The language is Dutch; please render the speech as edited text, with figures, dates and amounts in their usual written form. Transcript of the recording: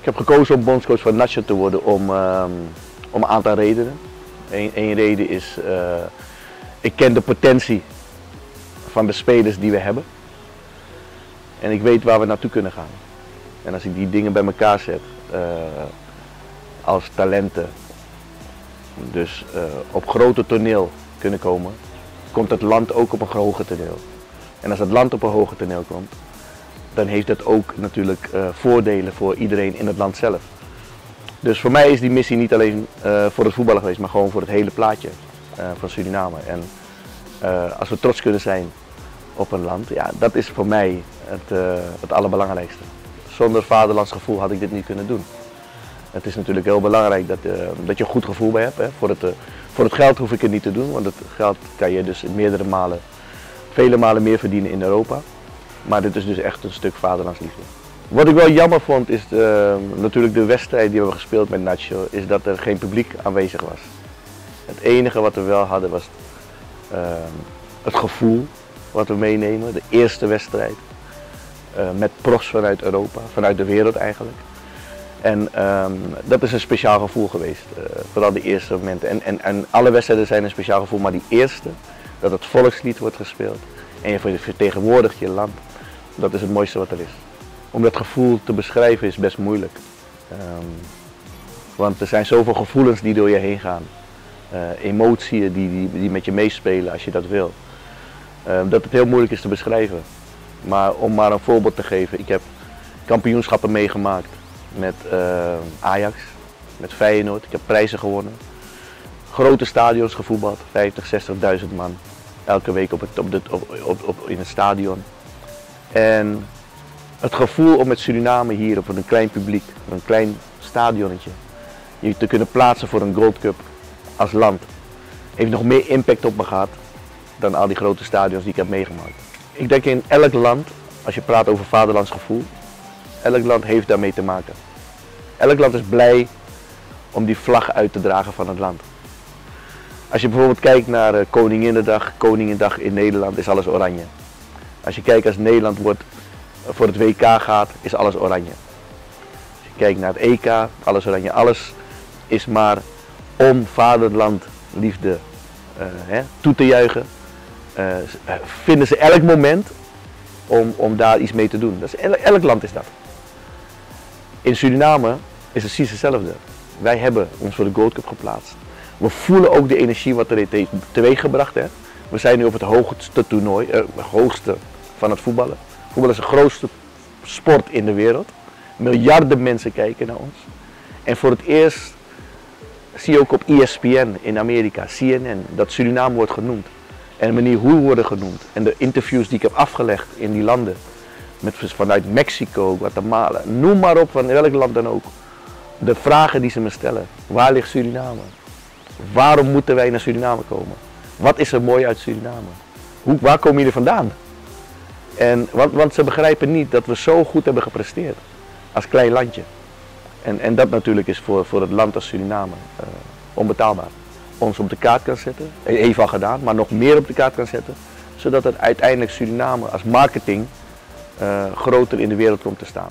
heb gekozen om bondscoach van Nacho te worden om een aantal redenen. Eén reden is, ik ken de potentie van de spelers die we hebben. En ik weet waar we naartoe kunnen gaan. En als ik die dingen bij elkaar zet, als talenten, dus op grote toneel kunnen komen, komt het land ook op een hoger toneel. En als het land op een hoger toneel komt, dan heeft dat ook natuurlijk voordelen voor iedereen in het land zelf. Dus voor mij is die missie niet alleen voor het voetballen geweest, maar gewoon voor het hele plaatje van Suriname. En als we trots kunnen zijn op een land, ja, dat is voor mij het allerbelangrijkste. Zonder vaderlandsgevoel had ik dit niet kunnen doen. Het is natuurlijk heel belangrijk dat je een goed gevoel bij hebt. Hè. Voor het geld hoef ik het niet te doen, want het geld kan je dus meerdere malen, vele malen meer verdienen in Europa. Maar dit is dus echt een stuk vaderlandsliefde. Wat ik wel jammer vond is natuurlijk de wedstrijd die we hebben gespeeld met Nacho, is dat er geen publiek aanwezig was. Het enige wat we wel hadden was het gevoel wat we meenemen, de eerste wedstrijd. Met profs vanuit Europa, vanuit de wereld eigenlijk. En dat is een speciaal gevoel geweest, vooral de eerste momenten. En alle wedstrijden zijn een speciaal gevoel, maar die eerste, dat het volkslied wordt gespeeld en je vertegenwoordigt je land, dat is het mooiste wat er is. Om dat gevoel te beschrijven is best moeilijk. Want er zijn zoveel gevoelens die door je heen gaan. Emoties die met je meespelen als je dat wil. Dat het heel moeilijk is te beschrijven. Maar om maar een voorbeeld te geven, ik heb kampioenschappen meegemaakt met Ajax, met Feyenoord. Ik heb prijzen gewonnen. Grote stadions gevoetbald, 50.000, 60.000 man. Elke week in het stadion. En het gevoel om met Suriname hier op een klein publiek, een klein stadionnetje, je te kunnen plaatsen voor een Gold Cup als land, heeft nog meer impact op me gehad dan al die grote stadions die ik heb meegemaakt. Ik denk in elk land, als je praat over vaderlandsgevoel, elk land heeft daarmee te maken. Elk land is blij om die vlag uit te dragen van het land. Als je bijvoorbeeld kijkt naar Koninginnedag in Nederland is alles oranje. Als je kijkt als Nederland voor het WK gaat, is alles oranje. Als je kijkt naar het EK, alles oranje. Alles is maar om vaderlandliefde toe te juichen. Vinden ze elk moment om daar iets mee te doen. Elk land is dat. In Suriname is het precies hetzelfde. Wij hebben ons voor de Gold Cup geplaatst. We voelen ook de energie wat er heeft teweeggebracht. Hè. We zijn nu op het hoogste toernooi, het hoogste van het voetballen. Voetbal is de grootste sport in de wereld. Miljarden mensen kijken naar ons. En voor het eerst zie je ook op ESPN in Amerika, CNN, dat Suriname wordt genoemd. En de manier hoe we worden genoemd. En de interviews die ik heb afgelegd in die landen. Vanuit Mexico, Guatemala, noem maar op, van welk land dan ook. De vragen die ze me stellen. Waar ligt Suriname? Waarom moeten wij naar Suriname komen? Wat is er mooi uit Suriname? Waar komen jullie vandaan? Want ze begrijpen niet dat we zo goed hebben gepresteerd als klein landje. En dat natuurlijk is voor het land als Suriname onbetaalbaar. Ons op de kaart kan zetten, heeft al gedaan, maar nog meer op de kaart kan zetten. Zodat het uiteindelijk Suriname als marketing groter in de wereld komt te staan.